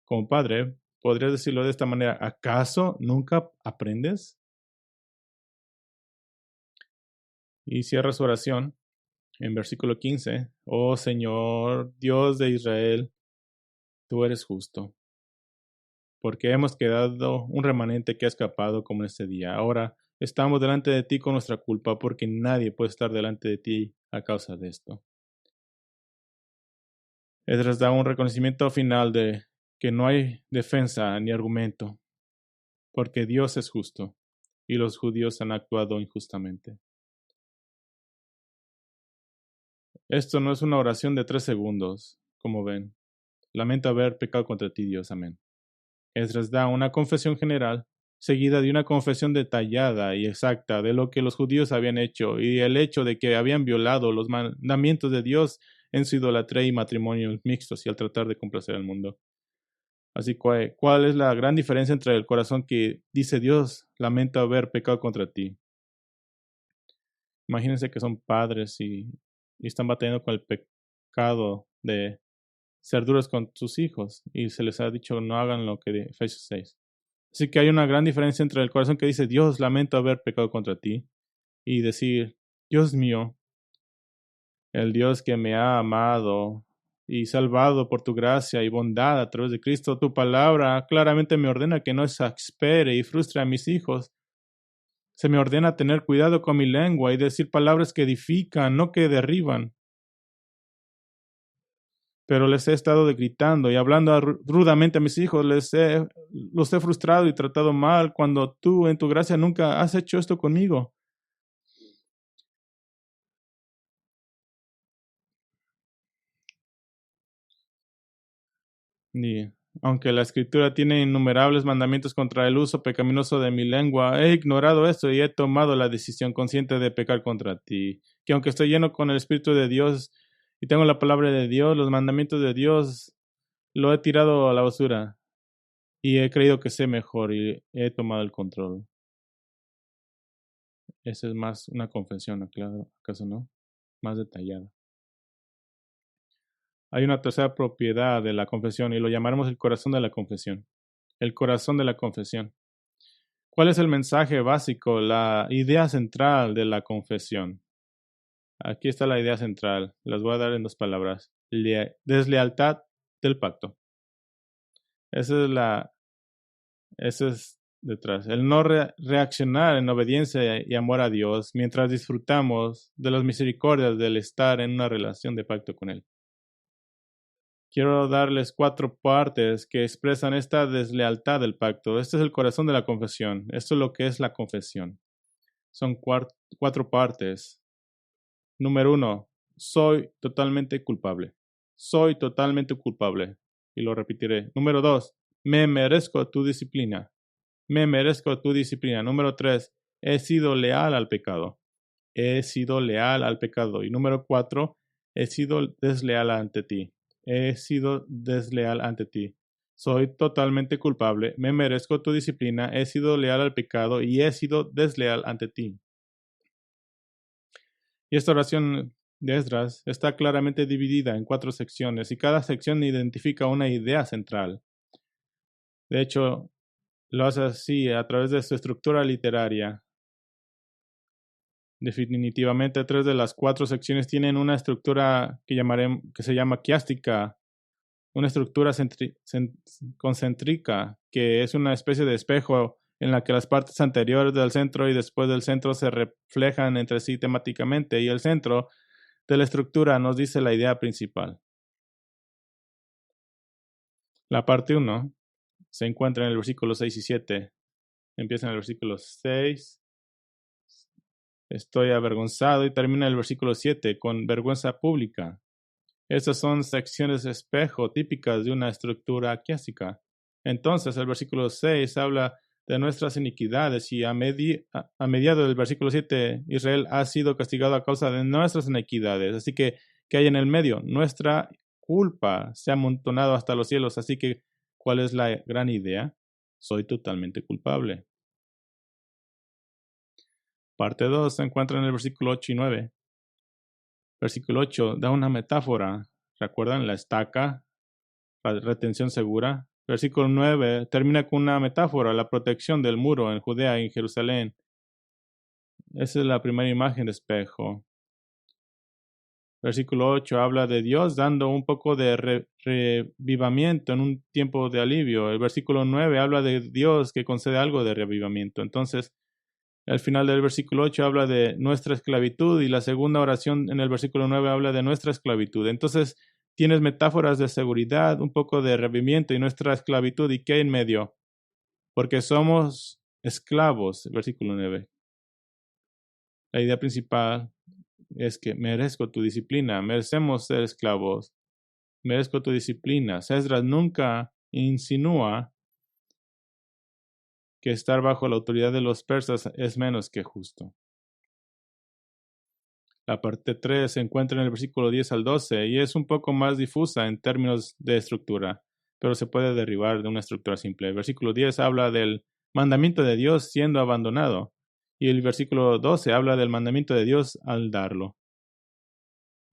Como padre, podrías decirlo de esta manera: ¿acaso nunca aprendes? Y cierra su oración en versículo 15. Oh Señor, Dios de Israel, tú eres justo, porque hemos quedado un remanente que ha escapado como en este día. Ahora estamos delante de ti con nuestra culpa, porque nadie puede estar delante de ti a causa de esto. Esdras da un reconocimiento final de que no hay defensa ni argumento, porque Dios es justo y los judíos han actuado injustamente. Esto no es una oración de 3 segundos, como ven. Lamento haber pecado contra ti, Dios. Amén. Esdras da una confesión general, seguida de una confesión detallada y exacta de lo que los judíos habían hecho y el hecho de que habían violado los mandamientos de Dios en su idolatría y matrimonios mixtos y al tratar de complacer al mundo. Así que, ¿cuál es la gran diferencia entre el corazón que dice Dios, lamento haber pecado contra ti? Imagínense que son padres y están batallando con el pecado de ser duros con sus hijos y se les ha dicho no hagan lo que de Efesios 6. Así que hay una gran diferencia entre el corazón que dice Dios, lamento haber pecado contra ti, y decir Dios mío, el Dios que me ha amado y salvado por tu gracia y bondad a través de Cristo, tu palabra claramente me ordena que no exaspere y frustre a mis hijos. Se me ordena tener cuidado con mi lengua y decir palabras que edifican, no que derriban. Pero les he estado gritando y hablando rudamente a mis hijos, los he frustrado y tratado mal cuando tú en tu gracia nunca has hecho esto conmigo. Y aunque la escritura tiene innumerables mandamientos contra el uso pecaminoso de mi lengua, he ignorado esto y he tomado la decisión consciente de pecar contra ti. Que aunque estoy lleno con el Espíritu de Dios y tengo la palabra de Dios, los mandamientos de Dios, lo he tirado a la basura y he creído que sé mejor y he tomado el control. Esa es más una confesión, claro, ¿acaso no? Más detallada. Hay una tercera propiedad de la confesión y lo llamaremos el corazón de la confesión. El corazón de la confesión. ¿Cuál es el mensaje básico, la idea central de la confesión? Aquí está la idea central. Las voy a dar en 2 palabras. Deslealtad del pacto. Esa es detrás. El no reaccionar en obediencia y amor a Dios mientras disfrutamos de las misericordias del estar en una relación de pacto con Él. Quiero darles 4 partes que expresan esta deslealtad del pacto. Este es el corazón de la confesión. Esto es lo que es la confesión. Son 4 partes. Número 1, soy totalmente culpable. Soy totalmente culpable. Y lo repetiré. Número 2, me merezco tu disciplina. Me merezco tu disciplina. Número 3, he sido leal al pecado. He sido leal al pecado. Y número 4, he sido desleal ante ti. He sido desleal ante ti. Soy totalmente culpable. Me merezco tu disciplina. He sido leal al pecado y he sido desleal ante ti. Y esta oración de Esdras está claramente dividida en 4 secciones y cada sección identifica una idea central. De hecho, lo hace así a través de su estructura literaria. Definitivamente 3 de las 4 secciones tienen una estructura que se llama quiástica, una estructura concéntrica, que es una especie de espejo en la que las partes anteriores del centro y después del centro se reflejan entre sí temáticamente, y el centro de la estructura nos dice la idea principal. La parte 1 se encuentra en el versículo 6 y 7. Empieza en el versículo 6, estoy avergonzado, y termina en el versículo 7 con vergüenza pública. Estas son secciones de espejo típicas de una estructura quiásica. Entonces, el versículo 6 habla de nuestras iniquidades y a mediado del versículo 7, Israel ha sido castigado a causa de nuestras iniquidades. Así que hay en el medio, nuestra culpa se ha amontonado hasta los cielos. Así que, ¿cuál es la gran idea? Soy totalmente culpable. Parte 2 se encuentra en el versículo 8 y 9. Versículo 8 da una metáfora. ¿Recuerdan la estaca? La retención segura. Versículo 9 termina con una metáfora, la protección del muro en Judea y en Jerusalén. Esa es la primera imagen de espejo. Versículo 8 habla de Dios dando un poco de revivamiento en un tiempo de alivio. El versículo 9 habla de Dios que concede algo de revivamiento. Entonces, al final del versículo 8 habla de nuestra esclavitud y la segunda oración en el versículo 9 habla de nuestra esclavitud. Entonces, tienes metáforas de seguridad, un poco de revivimiento y nuestra esclavitud. ¿Y qué en medio? Porque somos esclavos, versículo 9. La idea principal es que merezco tu disciplina, merecemos ser esclavos, merezco tu disciplina. Esdras nunca insinúa que estar bajo la autoridad de los persas es menos que justo. La parte 3 se encuentra en el versículo 10 al 12 y es un poco más difusa en términos de estructura, pero se puede derribar de una estructura simple. El versículo 10 habla del mandamiento de Dios siendo abandonado y el versículo 12 habla del mandamiento de Dios al darlo.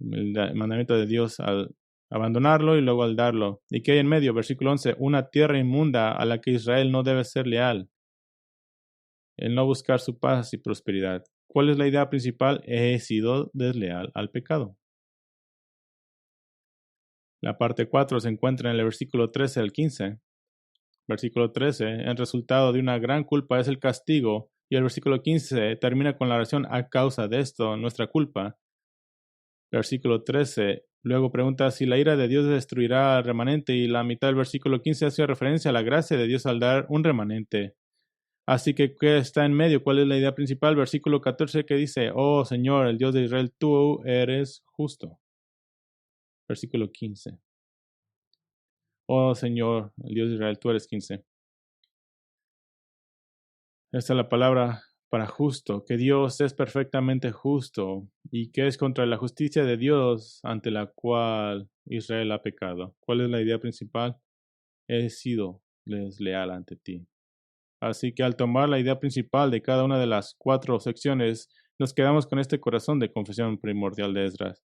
El mandamiento de Dios al abandonarlo y luego al darlo. ¿Y qué hay en medio? Versículo 11, una tierra inmunda a la que Israel no debe ser leal. El no buscar su paz y prosperidad. ¿Cuál es la idea principal? He sido desleal al pecado. La parte 4 se encuentra en el versículo 13 al 15. Versículo 13, el resultado de una gran culpa es el castigo, y el versículo 15 termina con la oración a causa de esto, nuestra culpa. Versículo 13, luego pregunta si la ira de Dios destruirá al remanente, y la mitad del versículo 15 hace referencia a la gracia de Dios al dar un remanente. Así que, ¿qué está en medio? ¿Cuál es la idea principal? Versículo 14 que dice, oh Señor, el Dios de Israel, tú eres justo. Versículo 15. Oh Señor, el Dios de Israel, tú eres 15. Esta es la palabra para justo, que Dios es perfectamente justo y que es contra la justicia de Dios ante la cual Israel ha pecado. ¿Cuál es la idea principal? He sido desleal ante ti. Así que al tomar la idea principal de cada una de las 4 secciones, nos quedamos con este corazón de confesión primordial de Esdras.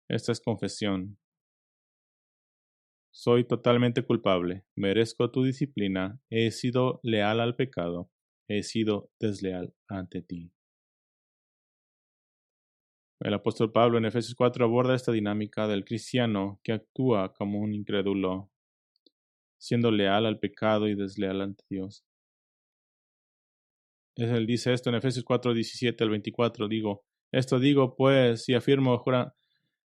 Esta es confesión. Soy totalmente culpable, merezco tu disciplina, he sido leal al pecado, he sido desleal ante ti. El apóstol Pablo en Efesios 4 aborda esta dinámica del cristiano que actúa como un incrédulo, siendo leal al pecado y desleal ante Dios. Él dice esto en Efesios 4, 17 al 24, esto digo pues y afirmo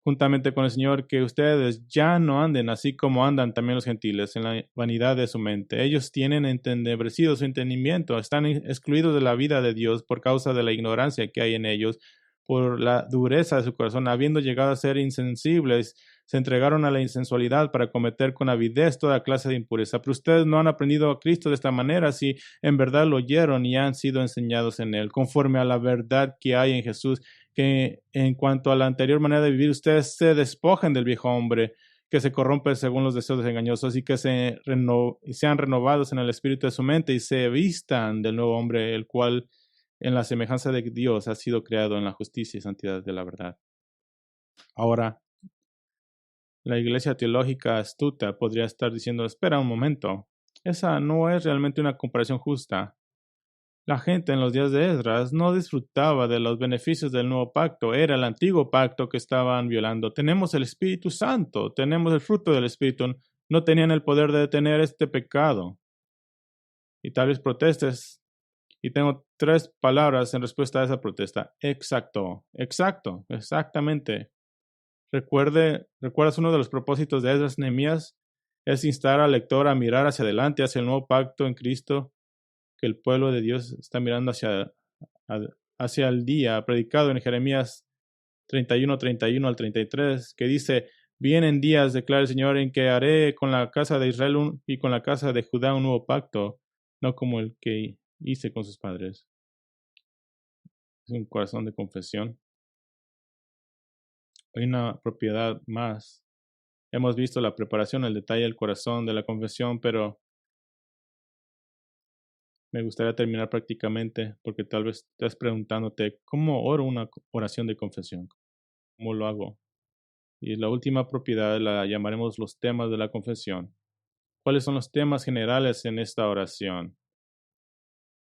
juntamente con el Señor, que ustedes ya no anden así como andan también los gentiles, en la vanidad de su mente. Ellos tienen entenebrecido su entendimiento, están excluidos de la vida de Dios por causa de la ignorancia que hay en ellos, por la dureza de su corazón, habiendo llegado a ser insensibles, se entregaron a la insensualidad para cometer con avidez toda clase de impureza. Pero ustedes no han aprendido a Cristo de esta manera, si en verdad lo oyeron y han sido enseñados en Él, conforme a la verdad que hay en Jesús, que en cuanto a la anterior manera de vivir, ustedes se despojen del viejo hombre que se corrompe según los deseos engañosos y que sean renovados en el espíritu de su mente y se vistan del nuevo hombre, el cual en la semejanza de Dios ha sido creado en la justicia y santidad de la verdad. Ahora, la iglesia teológica astuta podría estar diciendo, espera un momento, esa no es realmente una comparación justa. La gente en los días de Esdras no disfrutaba de los beneficios del nuevo pacto, era el antiguo pacto que estaban violando. Tenemos el Espíritu Santo, tenemos el fruto del Espíritu, no tenían el poder de detener este pecado. Y tal vez protestes, y tengo 3 palabras en respuesta a esa protesta. Exacto, exactamente. ¿Recuerdas uno de los propósitos de Esdras Nehemías? Es instar al lector a mirar hacia adelante, hacia el nuevo pacto en Cristo, que el pueblo de Dios está mirando hacia hacia el día predicado en Jeremías 31 al 33, que dice: vienen días, declara el Señor, en que haré con la casa de Israel y con la casa de Judá un nuevo pacto, no como el que hice con sus padres. Es un corazón de confesión. Hay una propiedad más. Hemos visto la preparación, el detalle, el corazón de la confesión, pero me gustaría terminar prácticamente porque tal vez estás preguntándote, ¿cómo oro una oración de confesión? ¿Cómo lo hago? Y la última propiedad la llamaremos los temas de la confesión. ¿Cuáles son los temas generales en esta oración?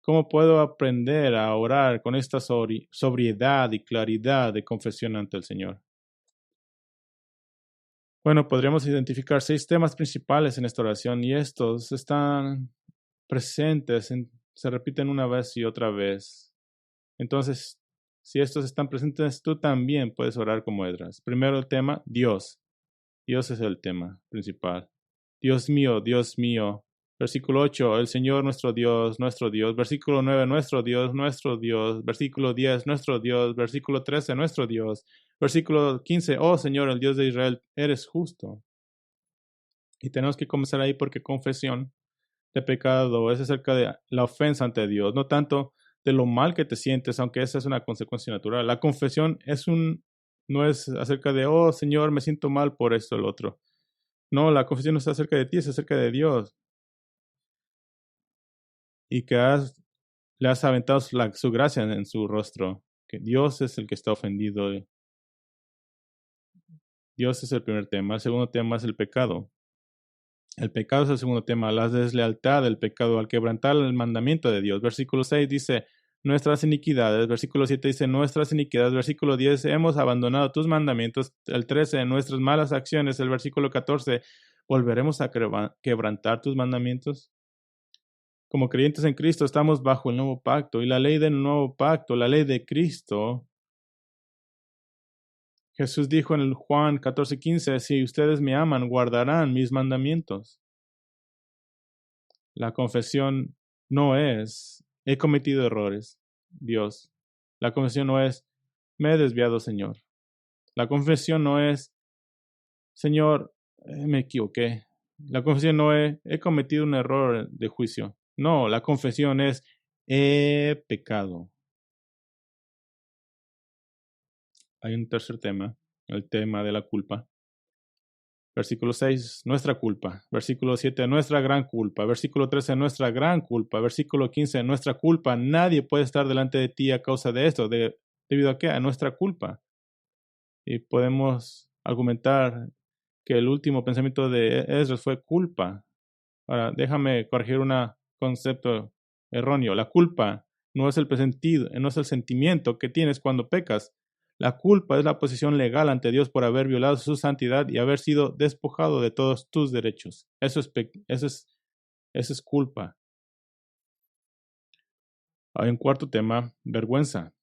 ¿Cómo puedo aprender a orar con esta sobriedad y claridad de confesión ante el Señor? Bueno, podríamos identificar 6 temas principales en esta oración y estos están presentes, se repiten una vez y otra vez. Entonces, si estos están presentes, tú también puedes orar como Esdras. Primero el tema, Dios. Dios es el tema principal. Dios mío, Dios mío. Versículo 8, el Señor nuestro Dios, nuestro Dios. Versículo 9, nuestro Dios, nuestro Dios. Versículo 10, nuestro Dios. Versículo 13, nuestro Dios. Versículo 15, oh Señor, el Dios de Israel, eres justo. Y tenemos que comenzar ahí porque confesión de pecado es acerca de la ofensa ante Dios, no tanto de lo mal que te sientes, aunque esa es una consecuencia natural. La confesión no es acerca de, oh Señor, me siento mal por esto o lo otro. No, la confesión no es acerca de ti, es acerca de Dios. Y que le has aventado su gracia en su rostro. Que Dios es el que está ofendido. Dios es el primer tema. El segundo tema es el pecado. El pecado es el segundo tema, la deslealtad del pecado al quebrantar el mandamiento de Dios. Versículo 6 dice, nuestras iniquidades. Versículo 7 dice, nuestras iniquidades. Versículo 10, hemos abandonado tus mandamientos. El 13, nuestras malas acciones. El versículo 14, ¿volveremos a quebrantar tus mandamientos? Como creyentes en Cristo estamos bajo el nuevo pacto y la ley del nuevo pacto, la ley de Cristo. Jesús dijo en el Juan 14:15, si ustedes me aman, guardarán mis mandamientos. La confesión no es, he cometido errores, Dios. La confesión no es, me he desviado, Señor. La confesión no es, Señor, me equivoqué. La confesión no es, he cometido un error de juicio. No, la confesión es, he pecado. Hay un tercer tema, el tema de la culpa. Versículo 6, nuestra culpa. Versículo 7, nuestra gran culpa. Versículo 13, nuestra gran culpa. Versículo 15, nuestra culpa. Nadie puede estar delante de ti a causa de esto. ¿Debido a qué? A nuestra culpa. Y podemos argumentar que el último pensamiento de Esdras fue culpa. Ahora, déjame corregir un concepto erróneo. La culpa no es no es el sentimiento que tienes cuando pecas. La culpa es la posición legal ante Dios por haber violado su santidad y haber sido despojado de todos tus derechos. Eso es culpa. Hay un cuarto tema, vergüenza.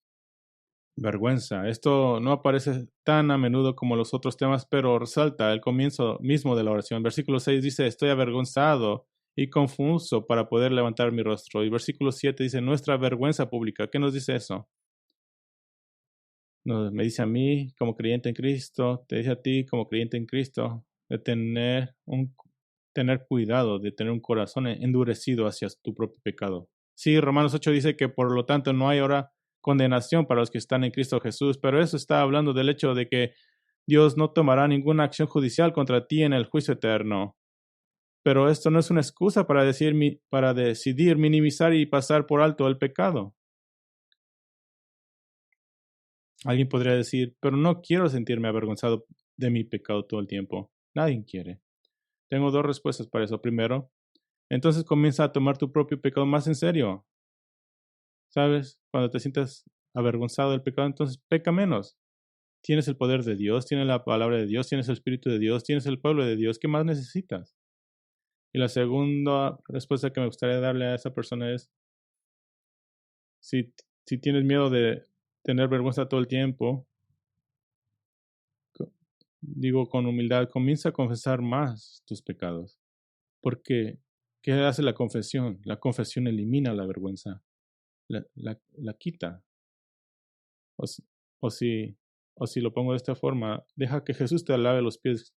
Vergüenza. Esto no aparece tan a menudo como los otros temas, pero resalta el comienzo mismo de la oración. Versículo 6 dice, estoy avergonzado y confuso para poder levantar mi rostro. Y versículo 7 dice, nuestra vergüenza pública. ¿Qué nos dice eso? Me dice a mí como creyente en Cristo, te dice a ti como creyente en Cristo, de tener cuidado, de tener un corazón endurecido hacia tu propio pecado. Sí, Romanos 8 dice que por lo tanto no hay ahora condenación para los que están en Cristo Jesús, pero eso está hablando del hecho de que Dios no tomará ninguna acción judicial contra ti en el juicio eterno. Pero esto no es una excusa para decidir minimizar y pasar por alto el pecado. Alguien podría decir, pero no quiero sentirme avergonzado de mi pecado todo el tiempo. Nadie quiere. Tengo 2 respuestas para eso. Primero, entonces comienza a tomar tu propio pecado más en serio. ¿Sabes? Cuando te sientas avergonzado del pecado, entonces peca menos. Tienes el poder de Dios, tienes la palabra de Dios, tienes el Espíritu de Dios, tienes el pueblo de Dios. ¿Qué más necesitas? Y la segunda respuesta que me gustaría darle a esa persona es, si tienes miedo de tener vergüenza todo el tiempo, digo con humildad, comienza a confesar más tus pecados. Porque, ¿qué hace la confesión? La confesión elimina la vergüenza, la quita. O si, o si, o si lo pongo de esta forma, deja que Jesús te lave los pies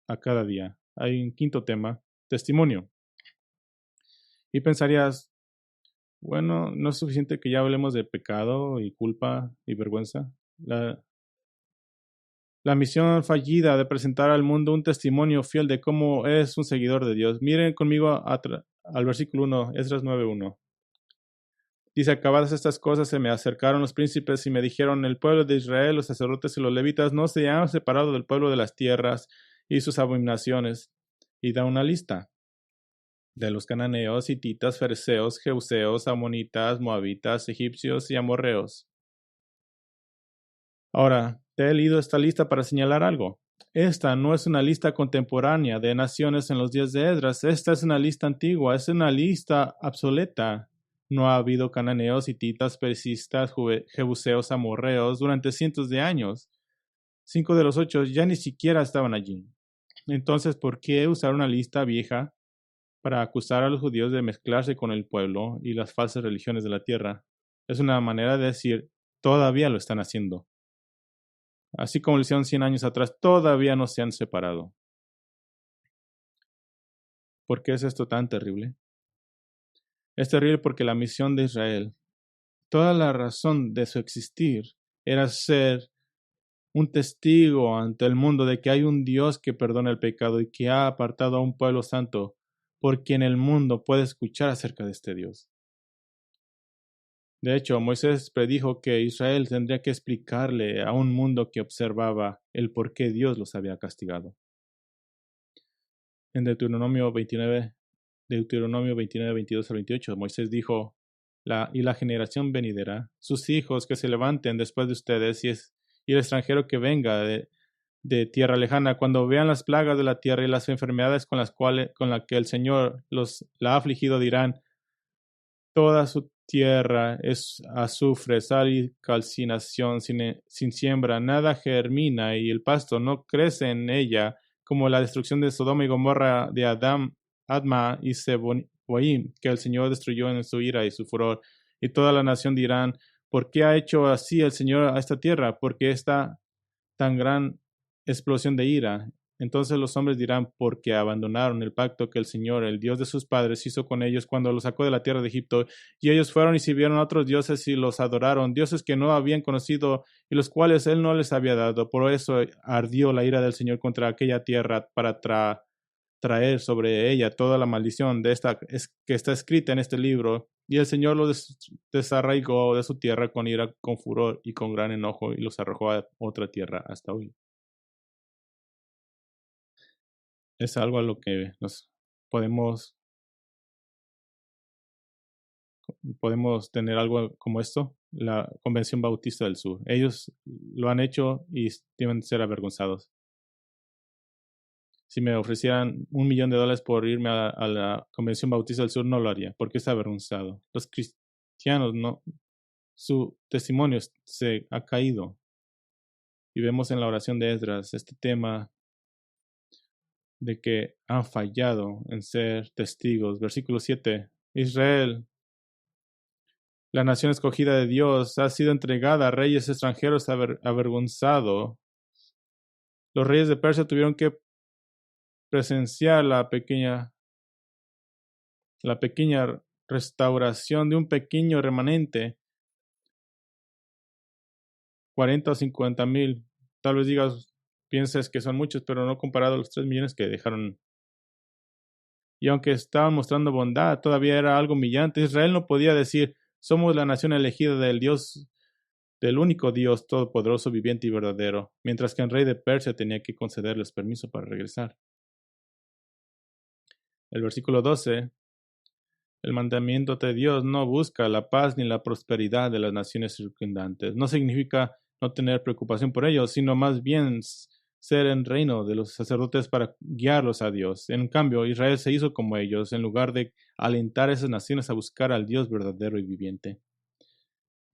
a cada día. Hay un quinto tema, testimonio. Y pensarías, bueno, no es suficiente que ya hablemos de pecado y culpa y vergüenza. La misión fallida de presentar al mundo un testimonio fiel de cómo es un seguidor de Dios. Miren conmigo al versículo 1, Esdras 9:1. Dice, acabadas estas cosas, se me acercaron los príncipes y me dijeron, el pueblo de Israel, los sacerdotes y los levitas no se han separado del pueblo de las tierras y sus abominaciones. Y da una lista de los cananeos, hititas, fereceos, jeuseos, amonitas, moabitas, egipcios y amorreos. Ahora, te he leído esta lista para señalar algo. Esta no es una lista contemporánea de naciones en los días de Esdras. Esta es una lista antigua, es una lista obsoleta. No ha habido cananeos, hititas, perizistas, jebuseos, amorreos durante cientos de años. 5 de los 8 ya ni siquiera estaban allí. Entonces, ¿por qué usar una lista vieja para acusar a los judíos de mezclarse con el pueblo y las falsas religiones de la tierra? Es una manera de decir, todavía lo están haciendo. Así como lo hicieron 100 años atrás, todavía no se han separado. ¿Por qué es esto tan terrible? Es terrible porque la misión de Israel, toda la razón de su existir, era ser un testigo ante el mundo de que hay un Dios que perdona el pecado y que ha apartado a un pueblo santo por quien el mundo puede escuchar acerca de este Dios. De hecho, Moisés predijo que Israel tendría que explicarle a un mundo que observaba el por qué Dios los había castigado. En Deuteronomio 29, 22 al 28, Moisés dijo, y la generación venidera, sus hijos que se levanten después de ustedes y el extranjero que venga de tierra lejana, cuando vean las plagas de la tierra y las enfermedades con la que el Señor la ha afligido, dirán, toda su tierra es azufre, sal y calcinación, sin siembra, nada germina y el pasto no crece en ella, como la destrucción de Sodoma y Gomorra, de Adma y Seboim, que el Señor destruyó en su ira y su furor. Y toda la nación dirán, ¿por qué ha hecho así el Señor a esta tierra? ¿Por qué esta tan gran explosión de ira? Entonces los hombres dirán, porque abandonaron el pacto que el Señor, el Dios de sus padres, hizo con ellos cuando los sacó de la tierra de Egipto, y ellos fueron y sirvieron a otros dioses y los adoraron, dioses que no habían conocido y los cuales él no les había dado. Por eso ardió la ira del Señor contra aquella tierra para traer sobre ella toda la maldición que está escrita en este libro. Y el Señor los desarraigó de su tierra con ira, con furor y con gran enojo, y los arrojó a otra tierra hasta hoy. Es algo a lo que nos podemos, podemos tener algo como esto, la Convención Bautista del Sur. Ellos lo han hecho y deben ser avergonzados. Si me ofrecieran $1,000,000 por irme a la Convención Bautista del Sur, no lo haría, porque es avergonzado. Los cristianos, no, su testimonio se ha caído. Y vemos en la oración de Esdras este tema de que han fallado en ser testigos. Versículo 7. Israel, la nación escogida de Dios, ha sido entregada a reyes extranjeros avergonzado. Los reyes de Persia tuvieron que presenciar la pequeña restauración de un pequeño remanente, 40 o 50 mil. Tal vez pienses que son muchos, pero no comparado a los 3 millones que dejaron. Y aunque estaban mostrando bondad, todavía era algo humillante. Israel no podía decir, somos la nación elegida del Dios, del único Dios todopoderoso, viviente y verdadero, mientras que el rey de Persia tenía que concederles permiso para regresar. El versículo 12, el mandamiento de Dios no busca la paz ni la prosperidad de las naciones circundantes. No significa no tener preocupación por ellos, sino más bien ser en reino de los sacerdotes para guiarlos a Dios. En cambio, Israel se hizo como ellos, en lugar de alentar a esas naciones a buscar al Dios verdadero y viviente.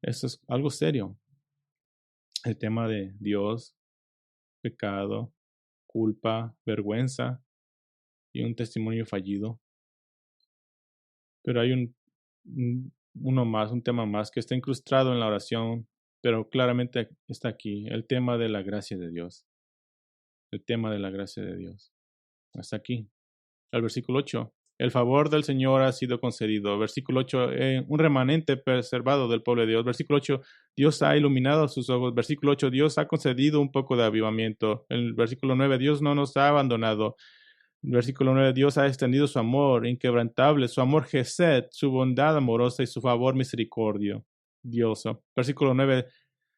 Eso es algo serio. El tema de Dios, pecado, culpa, vergüenza y un testimonio fallido. Pero hay un tema más que está incrustado en la oración pero claramente está aquí el tema de la gracia de Dios. El tema de la gracia de Dios. Hasta aquí. Al versículo 8. El favor del Señor ha sido concedido. Versículo 8. Un remanente preservado del pueblo de Dios. Versículo 8. Dios ha iluminado sus ojos. Versículo 8. Dios ha concedido un poco de avivamiento. El versículo 9. Dios no nos ha abandonado. Versículo 9. Dios ha extendido su amor inquebrantable, su amor gesed, su bondad amorosa y su favor misericordio. Dios. Versículo 9.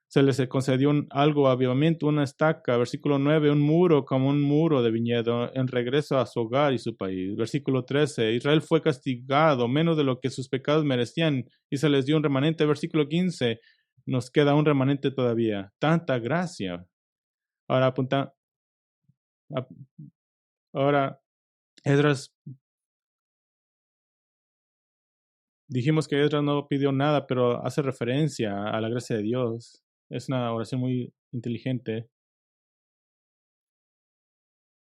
Se les concedió algo, avivamiento, una estaca. Versículo 9, un muro como un muro de viñedo en regreso a su hogar y su país. Versículo 13, Israel fue castigado menos de lo que sus pecados merecían y se les dio un remanente. Versículo 15, nos queda un remanente todavía. Tanta gracia. Ahora ahora Esdras, dijimos que Esdras no pidió nada, pero hace referencia a la gracia de Dios. Es una oración muy inteligente.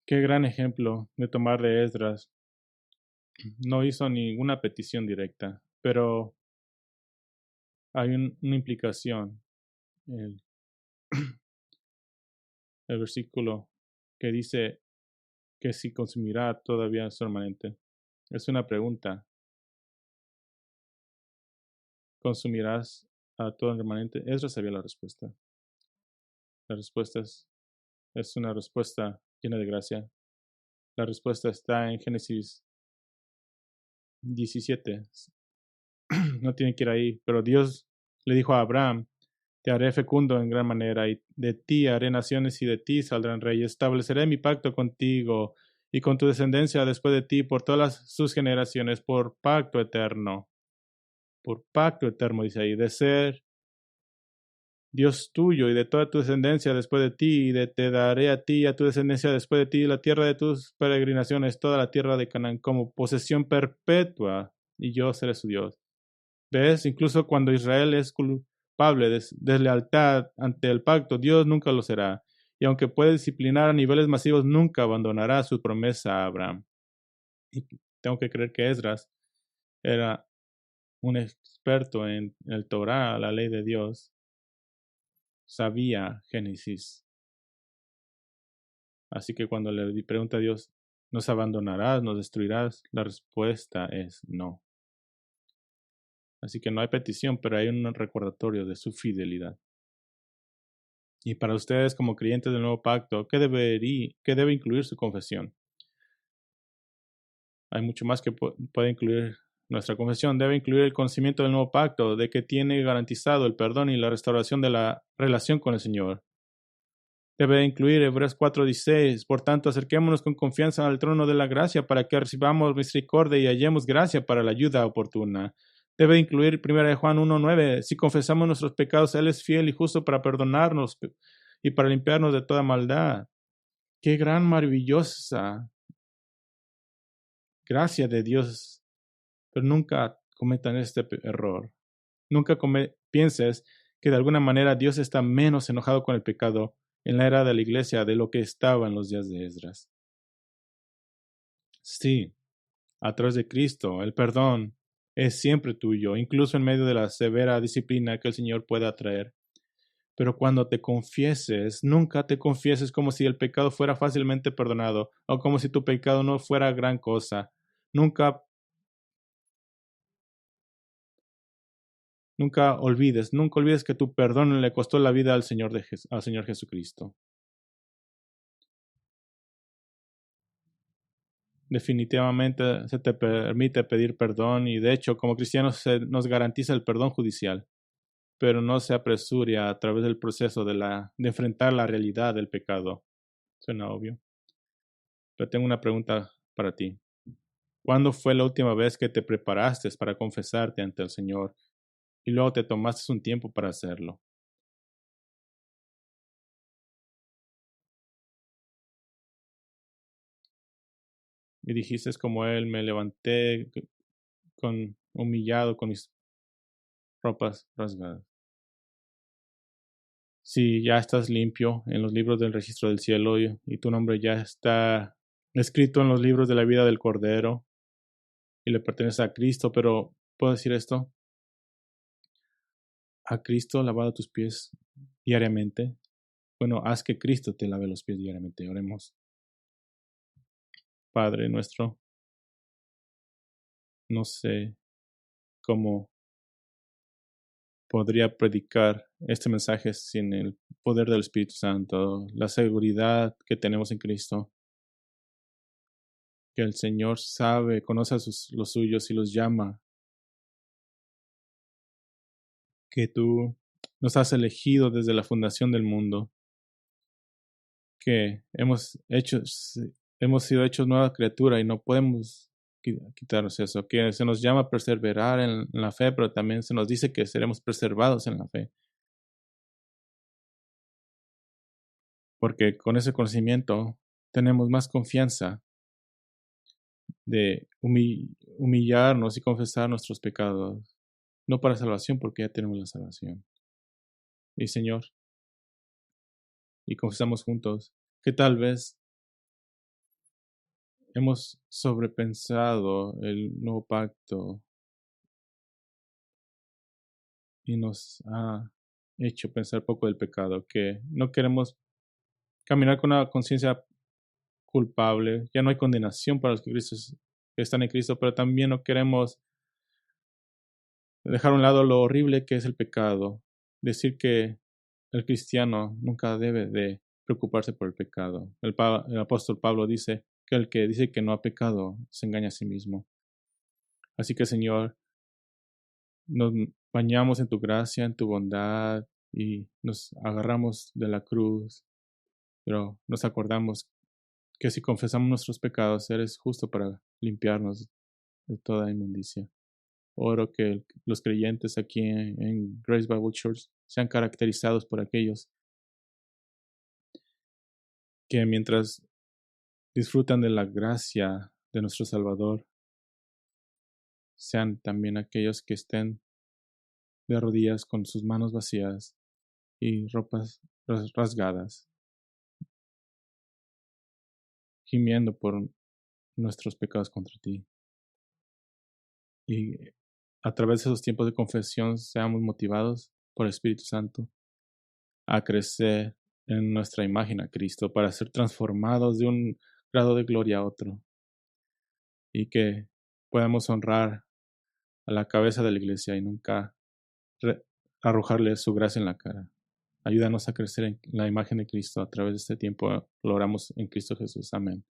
Qué gran ejemplo de tomar de Esdras. No hizo ninguna petición directa, pero hay una implicación. El, el versículo que dice que si consumirá todavía su remanente. Es una pregunta. ¿Consumirás a todo el remanente? Esdras sabía la respuesta. La respuesta es una respuesta llena de gracia. La respuesta está en Génesis 17. No tiene que ir ahí, pero Dios le dijo a Abraham: te haré fecundo en gran manera, y de ti haré naciones, y de ti saldrán reyes. Estableceré mi pacto contigo y con tu descendencia después de ti por todas sus generaciones, por pacto eterno. Por pacto eterno, dice ahí, de ser Dios tuyo y de toda tu descendencia después de ti, y te daré a ti y a tu descendencia después de ti la tierra de tus peregrinaciones, toda la tierra de Canaán, como posesión perpetua, y yo seré su Dios. ¿Ves? Incluso cuando Israel es culpable de deslealtad ante el pacto, Dios nunca lo será. Y aunque puede disciplinar a niveles masivos, nunca abandonará su promesa a Abraham. Y tengo que creer que Esdras era un experto en el Torah, la ley de Dios. Sabía Génesis. Así que cuando le pregunta a Dios, ¿nos abandonarás, nos destruirás? La respuesta es no. Así que no hay petición, pero hay un recordatorio de su fidelidad. Y para ustedes como creyentes del nuevo pacto, ¿qué debe incluir su confesión? Hay mucho más que puede incluir nuestra confesión. Debe incluir el conocimiento del nuevo pacto, de que tiene garantizado el perdón y la restauración de la relación con el Señor. Debe incluir Hebreos 4:16. Por tanto, acerquémonos con confianza al trono de la gracia para que recibamos misericordia y hallemos gracia para la ayuda oportuna. Debe incluir 1 Juan 1:9. Si confesamos nuestros pecados, Él es fiel y justo para perdonarnos y para limpiarnos de toda maldad. Qué gran, maravillosa gracia de Dios. Pero nunca cometan este error. Nunca pienses que de alguna manera Dios está menos enojado con el pecado en la era de la iglesia de lo que estaba en los días de Esdras. Sí, a través de Cristo, el perdón es siempre tuyo, incluso en medio de la severa disciplina que el Señor pueda traer. Pero cuando te confieses, nunca te confieses como si el pecado fuera fácilmente perdonado o como si tu pecado no fuera gran cosa. Nunca nunca olvides que tu perdón le costó la vida al al Señor Jesucristo. Definitivamente se te permite pedir perdón y de hecho como cristianos se nos garantiza el perdón judicial, pero no se apresure a través del proceso de enfrentar la realidad del pecado. Suena obvio, pero tengo una pregunta para ti. ¿Cuándo fue la última vez que te preparaste para confesarte ante el Señor y luego te tomaste un tiempo para hacerlo? Y dijiste como Él, me levanté humillado con mis ropas rasgadas. Si ya estás limpio en los libros del registro del cielo y tu nombre ya está escrito en los libros de la vida del Cordero y le pertenece a Cristo, pero ¿puedo decir esto? ¿Ha Cristo lavado tus pies diariamente? Bueno, haz que Cristo te lave los pies diariamente. Oremos. Padre nuestro, no sé cómo podría predicar este mensaje sin el poder del Espíritu Santo, la seguridad que tenemos en Cristo, que el Señor sabe, conoce a los suyos y los llama, que tú nos has elegido desde la fundación del mundo, que hemos sido hechos nueva criatura y no podemos quitarnos eso, que se nos llama a perseverar en la fe, pero también se nos dice que seremos preservados en la fe, porque con ese conocimiento tenemos más confianza de humillarnos y confesar nuestros pecados, no para salvación, porque ya tenemos la salvación. Y Señor, y confesamos juntos que tal vez hemos sobrepensado el nuevo pacto y nos ha hecho pensar poco del pecado, que no queremos caminar con una conciencia culpable, ya no hay condenación para los que están en Cristo, pero también no queremos dejar a un lado lo horrible que es el pecado, decir que el cristiano nunca debe de preocuparse por el pecado. El apóstol Pablo dice que el que dice que no ha pecado se engaña a sí mismo. Así que Señor, nos bañamos en tu gracia, en tu bondad y nos agarramos de la cruz, pero nos acordamos que si confesamos nuestros pecados, eres justo para limpiarnos de toda inmundicia. Oro que los creyentes aquí en Grace Bible Church sean caracterizados por aquellos que mientras disfrutan de la gracia de nuestro Salvador, sean también aquellos que estén de rodillas con sus manos vacías y ropas rasgadas, gimiendo por nuestros pecados contra ti. Y a través de esos tiempos de confesión seamos motivados por el Espíritu Santo a crecer en nuestra imagen a Cristo para ser transformados de un grado de gloria a otro y que podamos honrar a la cabeza de la iglesia y nunca arrojarle su gracia en la cara. Ayúdanos a crecer en la imagen de Cristo a través de este tiempo. Lo oramos en Cristo Jesús. Amén.